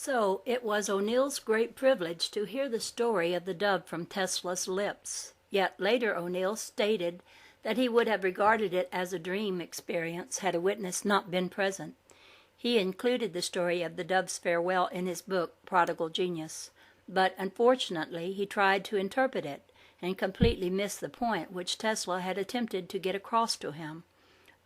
So it was O'Neill's great privilege to hear the story of the dove from Tesla's lips. Yet later O'Neill stated that he would have regarded it as a dream experience had a witness not been present. He included the story of the dove's farewell in his book, Prodigal Genius, but unfortunately he tried to interpret it and completely missed the point which Tesla had attempted to get across to him.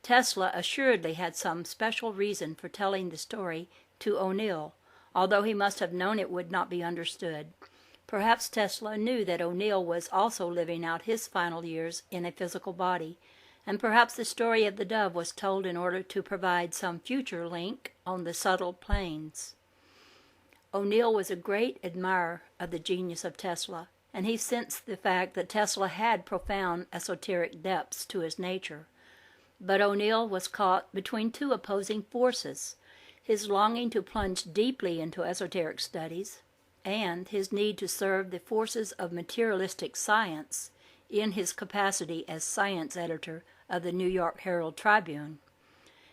Tesla assuredly had some special reason for telling the story to O'Neill, although he must have known it would not be understood. Perhaps Tesla knew that O'Neill was also living out his final years in a physical body, and perhaps the story of the dove was told in order to provide some future link on the subtle planes. O'Neill was a great admirer of the genius of Tesla, and he sensed the fact that Tesla had profound esoteric depths to his nature. But O'Neill was caught between two opposing forces: his longing to plunge deeply into esoteric studies, and his need to serve the forces of materialistic science in his capacity as science editor of the New York Herald Tribune.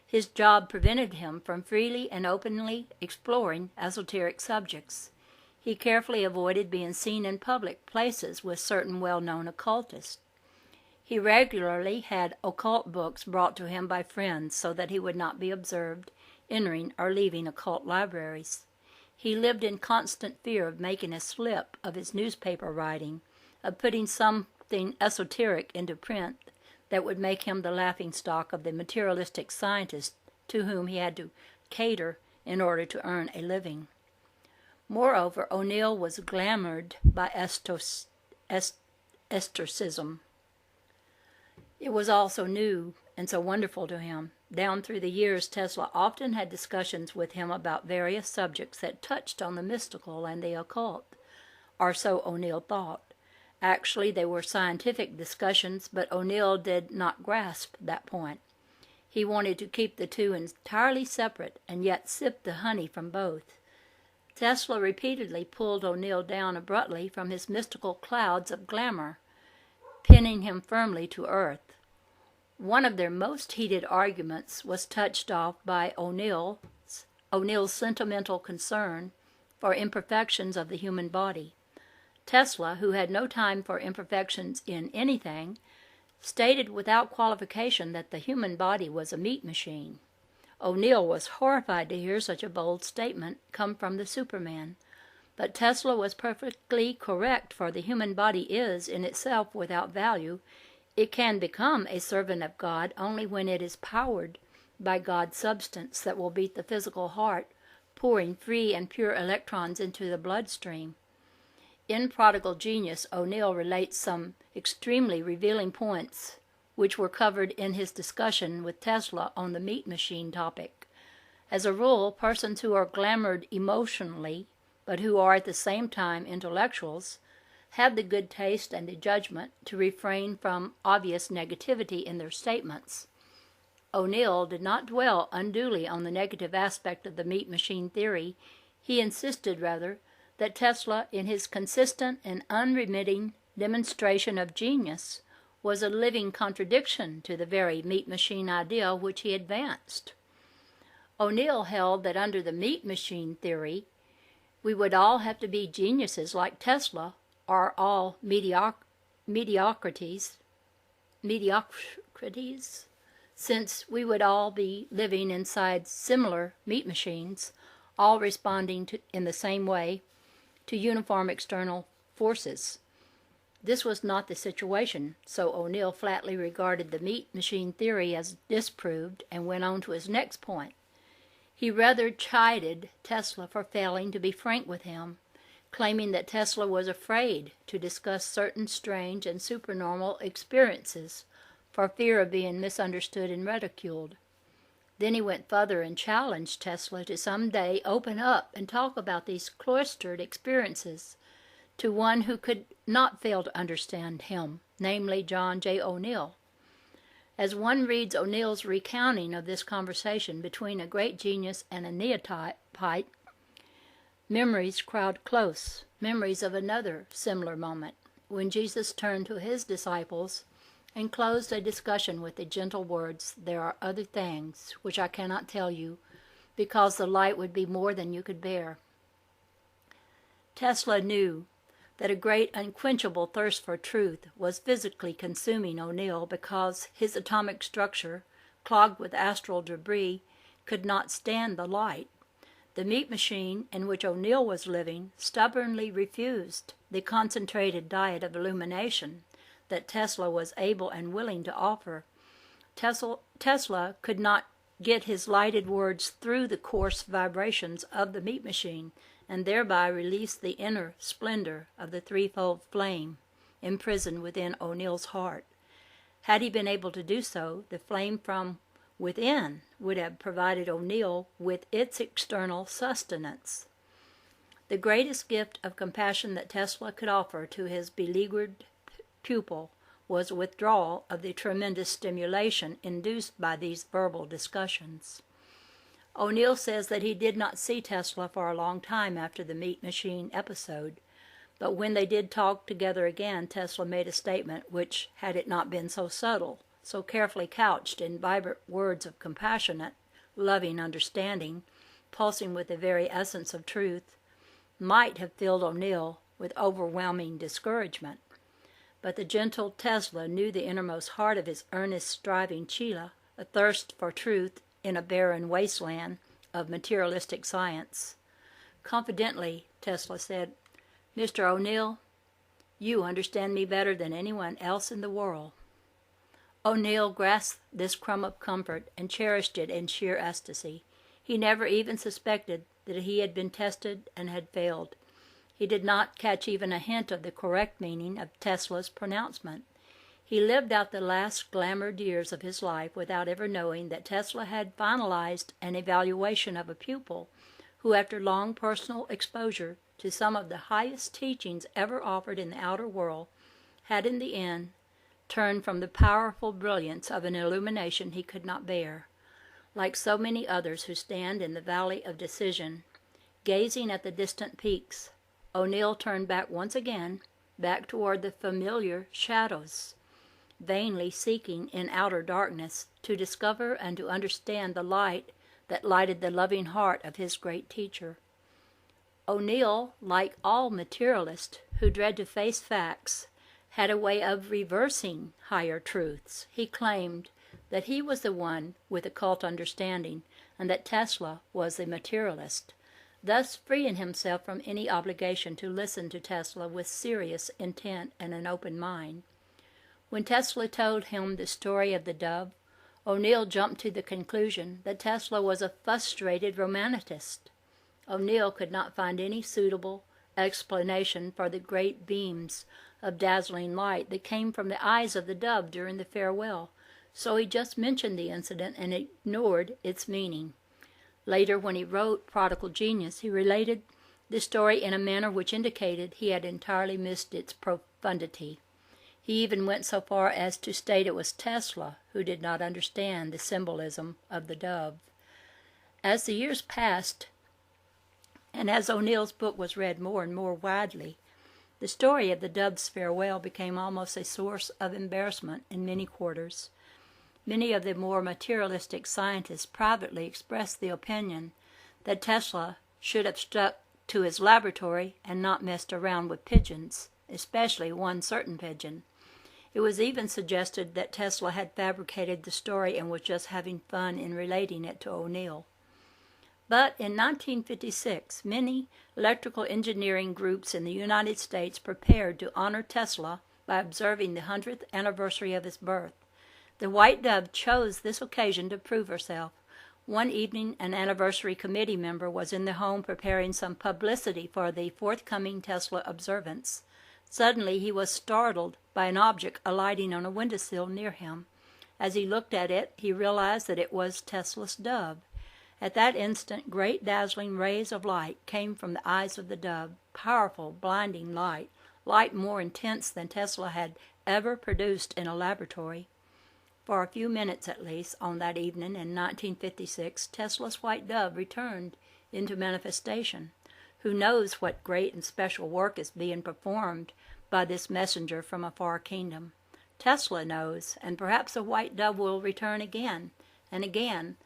His job prevented him from freely and openly exploring esoteric subjects. He carefully avoided being seen in public places with certain well-known occultists. He regularly had occult books brought to him by friends so that he would not be observed entering or leaving occult libraries. He lived in constant fear of making a slip of his newspaper writing, of putting something esoteric into print that would make him the laughingstock of the materialistic scientists to whom he had to cater in order to earn a living. Moreover, O'Neill was glamoured by esotericism. It was all so new and so wonderful to him. Down through the years, Tesla often had discussions with him about various subjects that touched on the mystical and the occult, or so O'Neill thought. Actually, they were scientific discussions, but O'Neill did not grasp that point. He wanted to keep the two entirely separate and yet sip the honey from both. Tesla repeatedly pulled O'Neill down abruptly from his mystical clouds of glamour, pinning him firmly to earth. One of their most heated arguments was touched off by O'Neill's sentimental concern for imperfections of the human body. Tesla, who had no time for imperfections in anything, stated without qualification that the human body was a meat machine. O'Neill was horrified to hear such a bold statement come from the Superman, but Tesla was perfectly correct, for the human body is, in itself, without value. It can become a servant of God only when it is powered by God's substance that will beat the physical heart, pouring free and pure electrons into the bloodstream. In Prodigal Genius, O'Neill relates some extremely revealing points which were covered in his discussion with Tesla on the meat machine topic. As a rule, persons who are glamoured emotionally, but who are at the same time intellectuals, have the good taste and the judgment to refrain from obvious negativity in their statements. O'Neill did not dwell unduly on the negative aspect of the meat machine theory. He insisted, rather, that Tesla, in his consistent and unremitting demonstration of genius, was a living contradiction to the very meat machine idea which he advanced. O'Neill held that under the meat machine theory, we would all have to be geniuses like Tesla, or all mediocrities, since we would all be living inside similar meat machines, all responding in the same way to uniform external forces. This was not the situation, so O'Neill flatly regarded the meat machine theory as disproved and went on to his next point. He rather chided Tesla for failing to be frank with him, claiming that Tesla was afraid to discuss certain strange and supernormal experiences for fear of being misunderstood and ridiculed. Then he went further and challenged Tesla to some day open up and talk about these cloistered experiences to one who could not fail to understand him, namely John J. O'Neill. As one reads O'Neill's recounting of this conversation between a great genius and a neophyte, memories crowd close, memories of another similar moment, when Jesus turned to his disciples and closed a discussion with the gentle words, "There are other things which I cannot tell you, because the light would be more than you could bear." Tesla knew that a great unquenchable thirst for truth was physically consuming O'Neill because his atomic structure, clogged with astral debris, could not stand the light. The meat machine in which O'Neill was living stubbornly refused the concentrated diet of illumination that Tesla was able and willing to offer. Tesla could not get his lighted words through the coarse vibrations of the meat machine, and thereby release the inner splendor of the threefold flame imprisoned within O'Neill's heart. Had he been able to do so, the flame from within would have provided O'Neill with its external sustenance. The greatest gift of compassion that Tesla could offer to his beleaguered pupil was withdrawal of the tremendous stimulation induced by these verbal discussions. O'Neill says that he did not see Tesla for a long time after the meat machine episode, but when they did talk together again, Tesla made a statement which, had it not been so subtle, so carefully couched in vibrant words of compassionate, loving understanding, pulsing with the very essence of truth, might have filled O'Neill with overwhelming discouragement. But the gentle Tesla knew the innermost heart of his earnest, striving Chela, a thirst for truth in a barren wasteland of materialistic science. Confidently, Tesla said, "Mr. O'Neill, you understand me better than anyone else in the world." O'Neill grasped this crumb of comfort and cherished it in sheer ecstasy. He never even suspected that he had been tested and had failed. He did not catch even a hint of the correct meaning of Tesla's pronouncement. He lived out the last glamoured years of his life without ever knowing that Tesla had finalized an evaluation of a pupil who, after long personal exposure to some of the highest teachings ever offered in the outer world, had in the end turned from the powerful brilliance of an illumination he could not bear. Like so many others who stand in the valley of decision, gazing at the distant peaks, O'Neill turned back once again, back toward the familiar shadows, vainly seeking in outer darkness to discover and to understand the light that lighted the loving heart of his great teacher. O'Neill, like all materialists who dread to face facts, had a way of reversing higher truths. He claimed that he was the one with occult understanding, and that Tesla was the materialist, thus freeing himself from any obligation to listen to Tesla with serious intent and an open mind. When Tesla told him the story of the dove, O'Neill jumped to the conclusion that Tesla was a frustrated romanticist. O'Neill could not find any suitable explanation for the great beams of dazzling light that came from the eyes of the dove during the farewell, so he just mentioned the incident and ignored its meaning. Later, when he wrote Prodigal Genius, he related the story in a manner which indicated he had entirely missed its profundity. He even went so far as to state it was Tesla who did not understand the symbolism of the dove. As the years passed, and as O'Neill's book was read more and more widely, the story of the dove's farewell became almost a source of embarrassment in many quarters. Many of the more materialistic scientists privately expressed the opinion that Tesla should have stuck to his laboratory and not messed around with pigeons, especially one certain pigeon. It was even suggested that Tesla had fabricated the story and was just having fun in relating it to O'Neill. But in 1956, many electrical engineering groups in the United States prepared to honor Tesla by observing the 100th anniversary of his birth. The white dove chose this occasion to prove herself. One evening, an anniversary committee member was in the home preparing some publicity for the forthcoming Tesla observance. Suddenly, he was startled by an object alighting on a windowsill near him. As he looked at it, he realized that it was Tesla's dove. At that instant, great dazzling rays of light came from the eyes of the dove, powerful, blinding light, light more intense than Tesla had ever produced in a laboratory. For a few minutes at least, on that evening in 1956, Tesla's white dove returned into manifestation. Who knows what great and special work is being performed by this messenger from a far kingdom? Tesla knows, and perhaps the white dove will return again and again,